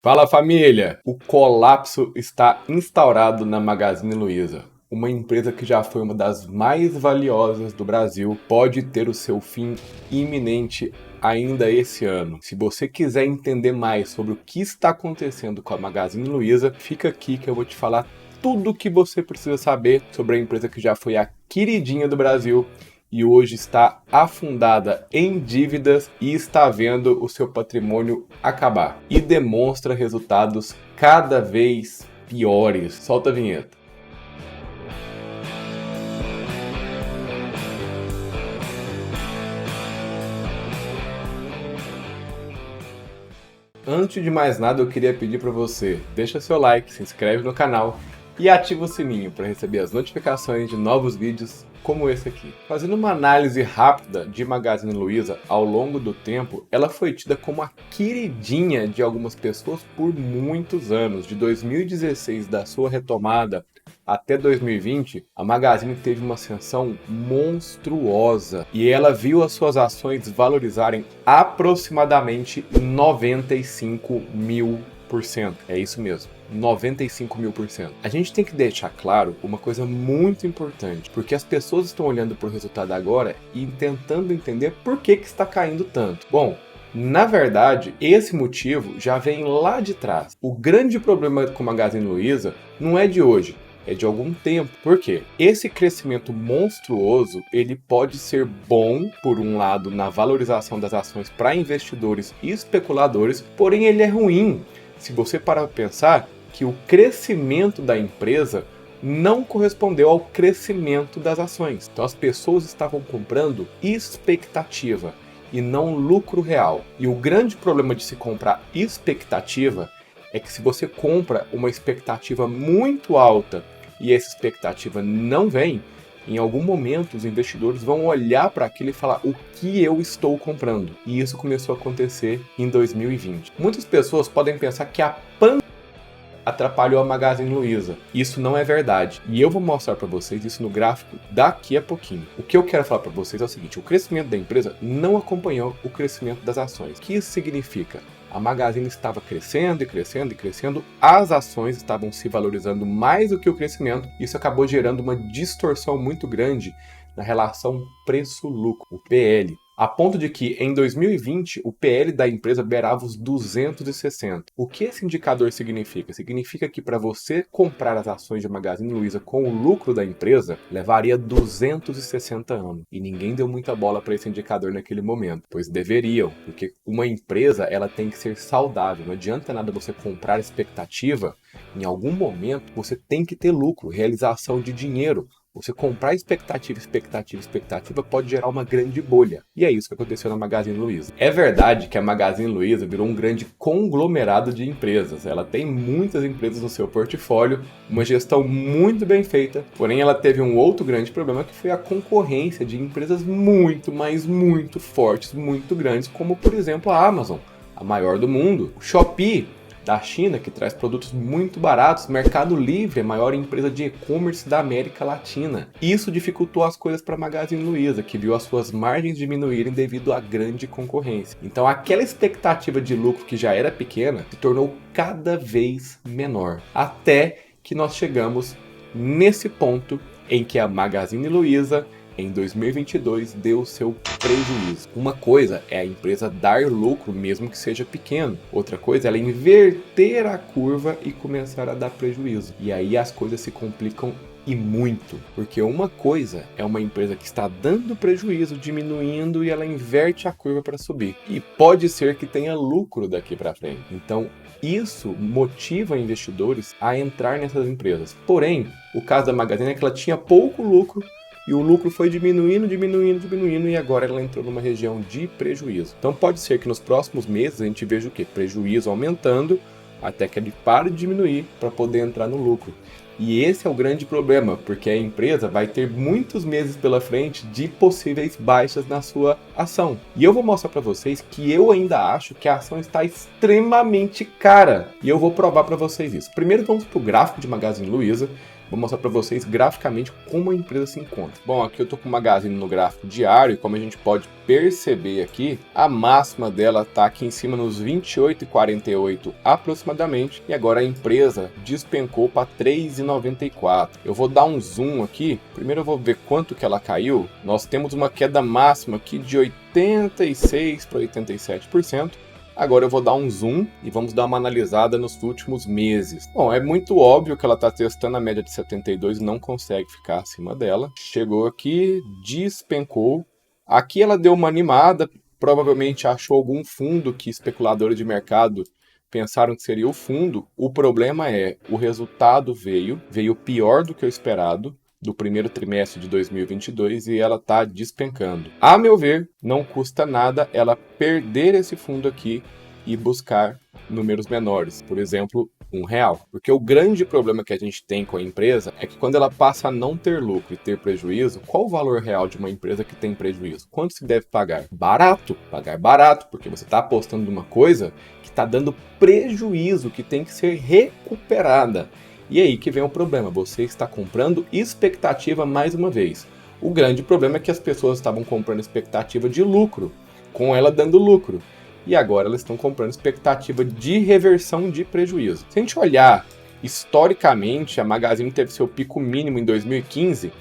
Fala família! O colapso está instaurado na Magazine Luiza. Uma empresa que já foi uma das mais valiosas do Brasil pode ter o seu fim iminente ainda esse ano. Se você quiser entender mais sobre o que está acontecendo com a Magazine Luiza, fica aqui que eu vou te falar tudo o que você precisa saber sobre a empresa que já foi a queridinha do Brasil e hoje está afundada em dívidas e está vendo o seu patrimônio acabar. E demonstra resultados cada vez piores. Solta a vinheta. Antes de mais nada, eu queria pedir para você, deixa seu like, se inscreve no canal e ativa o sininho para receber as notificações de novos vídeos como esse aqui. Fazendo uma análise rápida de Magazine Luiza ao longo do tempo, ela foi tida como a queridinha de algumas pessoas por muitos anos. De 2016, da sua retomada, até 2020, a Magazine teve uma ascensão monstruosa e ela viu as suas ações valorizarem aproximadamente 95 mil%. É isso mesmo, 95 mil%. A gente tem que deixar claro uma coisa muito importante, porque as pessoas estão olhando para o resultado agora e tentando entender por que está caindo tanto. Bom, na verdade, esse motivo já vem lá de trás. O grande problema com a Magazine Luiza não é de hoje, é de algum tempo. Por quê? Esse crescimento monstruoso, ele pode ser bom, por um lado, na valorização das ações para investidores e especuladores, porém ele é ruim se você parar para pensar que o crescimento da empresa não correspondeu ao crescimento das ações. Então as pessoas estavam comprando expectativa e não lucro real. E o grande problema de se comprar expectativa é que se você compra uma expectativa muito alta e essa expectativa não vem, em algum momento os investidores vão olhar para aquilo e falar o que eu estou comprando. E isso começou a acontecer em 2020. Muitas pessoas podem pensar que a pandemia atrapalhou a Magazine Luiza. Isso não é verdade. E eu vou mostrar para vocês isso no gráfico daqui a pouquinho. O que eu quero falar para vocês é o seguinte: o crescimento da empresa não acompanhou o crescimento das ações. O que isso significa? A Magazine estava crescendo e crescendo e crescendo, as ações estavam se valorizando mais do que o crescimento, isso acabou gerando uma distorção muito grande na relação preço-lucro, o PL. A ponto de que, em 2020, o PL da empresa beirava os 260. O que esse indicador significa? Significa que para você comprar as ações de Magazine Luiza com o lucro da empresa, levaria 260 anos. E ninguém deu muita bola para esse indicador naquele momento, pois deveriam, porque uma empresa ela tem que ser saudável. Não adianta nada você comprar expectativa, em algum momento você tem que ter lucro, realização de dinheiro. Você comprar expectativa pode gerar uma grande bolha. E é isso que aconteceu na Magazine Luiza. É verdade que a Magazine Luiza virou um grande conglomerado de empresas. Ela tem muitas empresas no seu portfólio, uma gestão muito bem feita, porém ela teve um outro grande problema que foi a concorrência de empresas muito, mas muito fortes, muito grandes, como por exemplo a Amazon, a maior do mundo, o Shopee, da China, que traz produtos muito baratos, Mercado Livre, a maior empresa de e-commerce da América Latina. Isso dificultou as coisas para a Magazine Luiza, que viu as suas margens diminuírem devido à grande concorrência. Então aquela expectativa de lucro que já era pequena se tornou cada vez menor, até que nós chegamos nesse ponto em que a Magazine Luiza em 2022 deu seu prejuízo. Uma coisa é a empresa dar lucro, mesmo que seja pequeno. Outra coisa é ela inverter a curva e começar a dar prejuízo. E aí as coisas se complicam e muito. Porque uma coisa é uma empresa que está dando prejuízo, diminuindo, e ela inverte a curva para subir. E pode ser que tenha lucro daqui para frente. Então, isso motiva investidores a entrar nessas empresas. Porém, o caso da Magazine é que ela tinha pouco lucro, e o lucro foi diminuindo, e agora ela entrou numa região de prejuízo. Então pode ser que nos próximos meses a gente veja o quê? Prejuízo aumentando, até que ele pare de diminuir para poder entrar no lucro. E esse é o grande problema, porque a empresa vai ter muitos meses pela frente de possíveis baixas na sua ação. E eu vou mostrar para vocês que eu ainda acho que a ação está extremamente cara. E eu vou provar para vocês isso. Primeiro vamos para o gráfico de Magazine Luiza. Vou mostrar para vocês graficamente como a empresa se encontra. Bom, aqui eu estou com o Magazine no gráfico diário e como a gente pode perceber aqui, a máxima dela está aqui em cima nos 28,48 aproximadamente e agora a empresa despencou para 3,94. Eu vou dar um zoom aqui, primeiro eu vou ver quanto que ela caiu. Nós temos uma queda máxima aqui de 86 para 87%. Agora eu vou dar um zoom e vamos dar uma analisada nos últimos meses. Bom, é muito óbvio que ela está testando a média de 72 e não consegue ficar acima dela. Chegou aqui, despencou. Aqui ela deu uma animada, provavelmente achou algum fundo que especuladores de mercado pensaram que seria o fundo. O problema é, o resultado veio pior do que o esperado do primeiro trimestre de 2022 e ela está despencando. A meu ver, não custa nada ela perder esse fundo aqui e buscar números menores, por exemplo, R$1. Porque o grande problema que a gente tem com a empresa é que quando ela passa a não ter lucro e ter prejuízo, qual o valor real de uma empresa que tem prejuízo? Quanto se deve pagar? Barato. Pagar barato, porque você está apostando numa coisa que está dando prejuízo, que tem que ser recuperada. E aí que vem o problema, você está comprando expectativa mais uma vez. O grande problema é que as pessoas estavam comprando expectativa de lucro, com ela dando lucro. E agora elas estão comprando expectativa de reversão de prejuízo. Se a gente olhar historicamente, a Magazine teve seu pico mínimo em 2015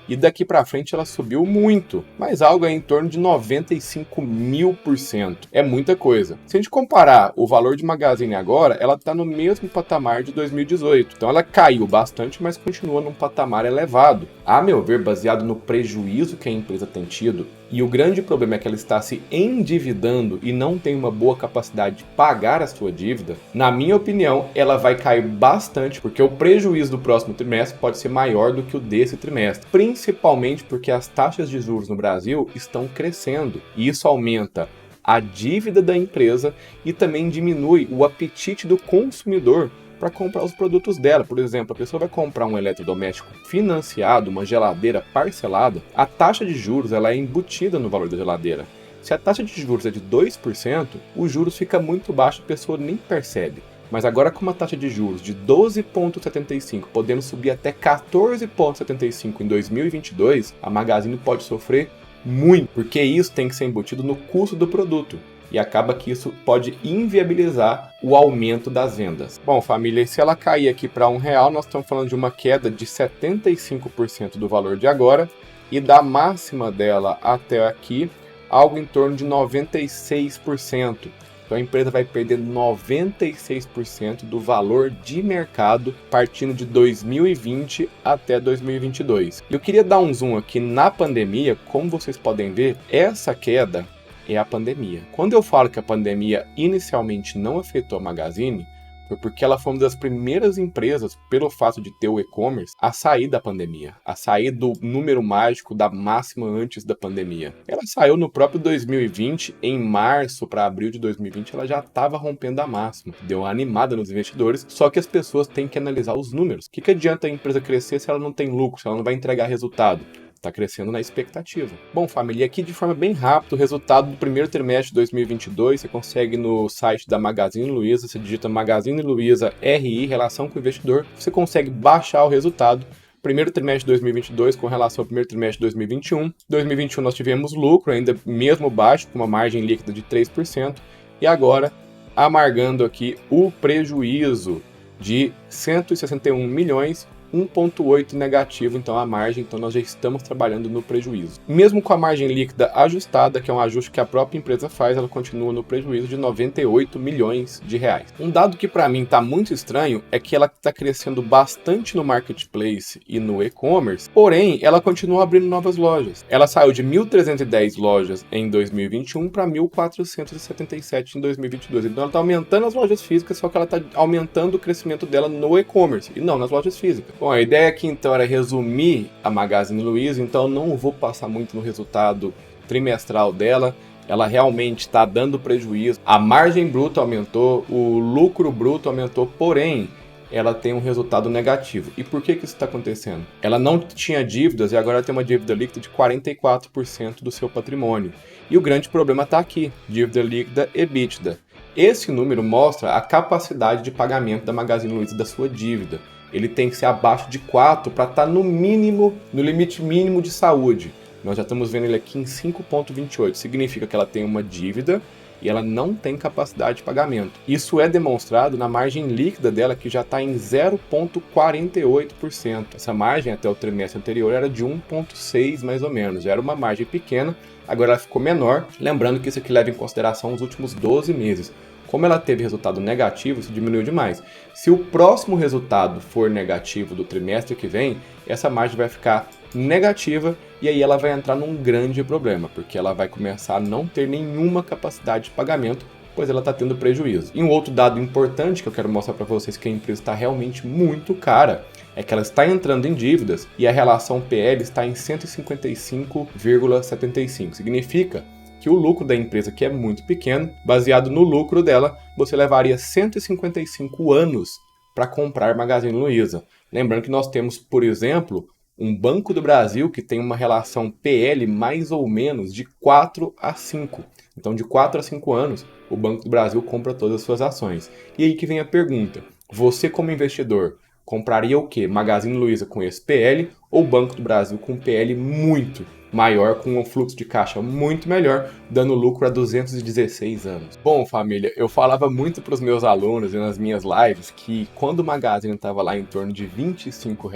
e daqui para frente ela subiu muito, mas algo em torno de 95.000%. É muita coisa. Se a gente comparar o valor de Magazine agora, ela está no mesmo patamar de 2018. Então ela caiu bastante, mas continua num patamar elevado. A meu ver, baseado no prejuízo que a empresa tem tido, e o grande problema é que ela está se endividando e não tem uma boa capacidade de pagar a sua dívida, na minha opinião, ela vai cair bastante, porque o prejuízo do próximo trimestre pode ser maior do que o desse trimestre, principalmente porque as taxas de juros no Brasil estão crescendo, e isso aumenta a dívida da empresa e também diminui o apetite do consumidor para comprar os produtos dela. Por exemplo, a pessoa vai comprar um eletrodoméstico financiado, uma geladeira parcelada, a taxa de juros ela é embutida no valor da geladeira. Se a taxa de juros é de 2%, os juros fica muito baixo, a pessoa nem percebe. Mas agora com uma taxa de juros de 12,75, podendo subir até 14,75 em 2022, a Magazine pode sofrer muito, porque isso tem que ser embutido no custo do produto. E acaba que isso pode inviabilizar o aumento das vendas. Bom, família, se ela cair aqui para R$1, nós estamos falando de uma queda de 75% do valor de agora e da máxima dela até aqui, algo em torno de 96%. Então a empresa vai perder 96% do valor de mercado partindo de 2020 até 2022. Eu queria dar um zoom aqui na pandemia, como vocês podem ver, essa queda é a pandemia. Quando eu falo que a pandemia inicialmente não afetou a Magazine, foi porque ela foi uma das primeiras empresas, pelo fato de ter o e-commerce, a sair da pandemia, a sair do número mágico da máxima antes da pandemia. Ela saiu no próprio 2020, em março para abril de 2020, ela já estava rompendo a máxima. Deu uma animada nos investidores, só que as pessoas têm que analisar os números. O que adianta a empresa crescer se ela não tem lucro, se ela não vai entregar resultado? Está crescendo na expectativa. Bom, família, aqui de forma bem rápida, o resultado do primeiro trimestre de 2022, você consegue no site da Magazine Luiza, você digita Magazine Luiza RI, relação com o investidor, você consegue baixar o resultado. Primeiro trimestre de 2022 com relação ao primeiro trimestre de 2021. 2021 nós tivemos lucro, ainda mesmo baixo, com uma margem líquida de 3%, e agora amargando aqui o prejuízo de 161 milhões, 1,8 negativo, então a margem, então nós já estamos trabalhando no prejuízo. Mesmo com a margem líquida ajustada, que é um ajuste que a própria empresa faz, ela continua no prejuízo de 98 milhões de reais. Um dado que para mim está muito estranho é que ela está crescendo bastante no marketplace e no e-commerce, porém ela continua abrindo novas lojas. Ela saiu de 1.310 lojas em 2021 para 1.477 em 2022. Então ela está aumentando as lojas físicas, só que ela está aumentando o crescimento dela no e-commerce e não nas lojas físicas. Bom, a ideia aqui então era resumir a Magazine Luiza, então não vou passar muito no resultado trimestral dela. Ela realmente está dando prejuízo, a margem bruta aumentou, o lucro bruto aumentou, porém ela tem um resultado negativo. E por que isso está acontecendo? Ela não tinha dívidas e agora tem uma dívida líquida de 44% do seu patrimônio. E o grande problema está aqui, dívida líquida EBITDA. Esse número mostra a capacidade de pagamento da Magazine Luiza da sua dívida. ele tem que ser abaixo de 4 para estar no mínimo, no limite mínimo de saúde. Nós já estamos vendo ele aqui em 5,28, significa que ela tem uma dívida e ela não tem capacidade de pagamento. Isso é demonstrado na margem líquida dela, que já está em 0,48%. Essa margem até o trimestre anterior era de 1,6 mais ou menos, já era uma margem pequena, agora ela ficou menor, lembrando que isso aqui leva em consideração os últimos 12 meses. Como ela teve resultado negativo, isso diminuiu demais. Se o próximo resultado for negativo do trimestre que vem, essa margem vai ficar negativa e aí ela vai entrar num grande problema, porque ela vai começar a não ter nenhuma capacidade de pagamento, pois ela está tendo prejuízo. E um outro dado importante que eu quero mostrar para vocês, que a empresa está realmente muito cara, é que ela está entrando em dívidas e a relação PL está em 155,75. Significa que o lucro da empresa, que é muito pequeno, baseado no lucro dela, você levaria 155 anos para comprar Magazine Luiza. Lembrando que nós temos, por exemplo, um Banco do Brasil que tem uma relação PL mais ou menos de 4 a 5. Então, de 4 a 5 anos, o Banco do Brasil compra todas as suas ações. E aí que vem a pergunta: você como investidor, compraria o quê? Magazine Luiza com esse PL ou Banco do Brasil com PL muito maior, com um fluxo de caixa muito melhor, dando lucro a 216 anos? Bom, família, eu falava muito para os meus alunos e nas minhas lives que quando o Magazine estava lá em torno de R$ 25,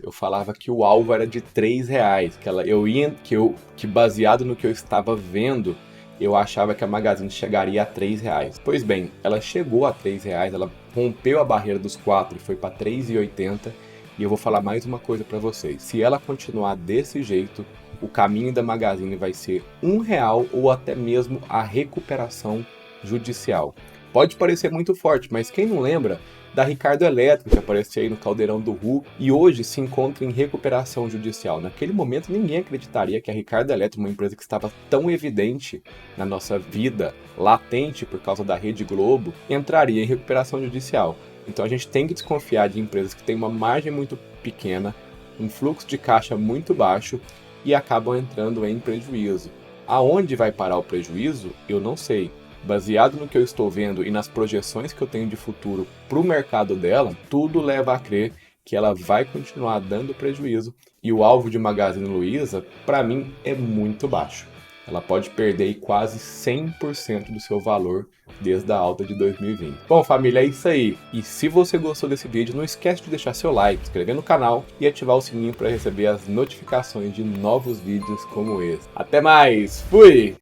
eu falava que o alvo era de R$ 3, que baseado no que eu estava vendo, eu achava que a Magazine chegaria a R$ 3. Pois bem, ela chegou a R$ 3, ela rompeu a barreira dos 4 e foi para R$ 3,80. E eu vou falar mais uma coisa para vocês: se ela continuar desse jeito, o caminho da Magazine vai ser R$ 1 ou até mesmo a recuperação judicial. Pode parecer muito forte, mas quem não lembra da Ricardo Elétrico, que apareceu aí no caldeirão do Ru e hoje se encontra em recuperação judicial? Naquele momento ninguém acreditaria que a Ricardo Elétrico, uma empresa que estava tão evidente na nossa vida, latente por causa da Rede Globo, entraria em recuperação judicial. Então a gente tem que desconfiar de empresas que têm uma margem muito pequena, um fluxo de caixa muito baixo e acabam entrando em prejuízo. Aonde vai parar o prejuízo, eu não sei. Baseado no que eu estou vendo e nas projeções que eu tenho de futuro para o mercado dela, tudo leva a crer que ela vai continuar dando prejuízo e o alvo de Magazine Luiza, para mim, é muito baixo. Ela pode perder aí quase 100% do seu valor desde a alta de 2020. Bom, família, é isso aí. E se você gostou desse vídeo, não esquece de deixar seu like, inscrever no canal e ativar o sininho para receber as notificações de novos vídeos como esse. Até mais! Fui!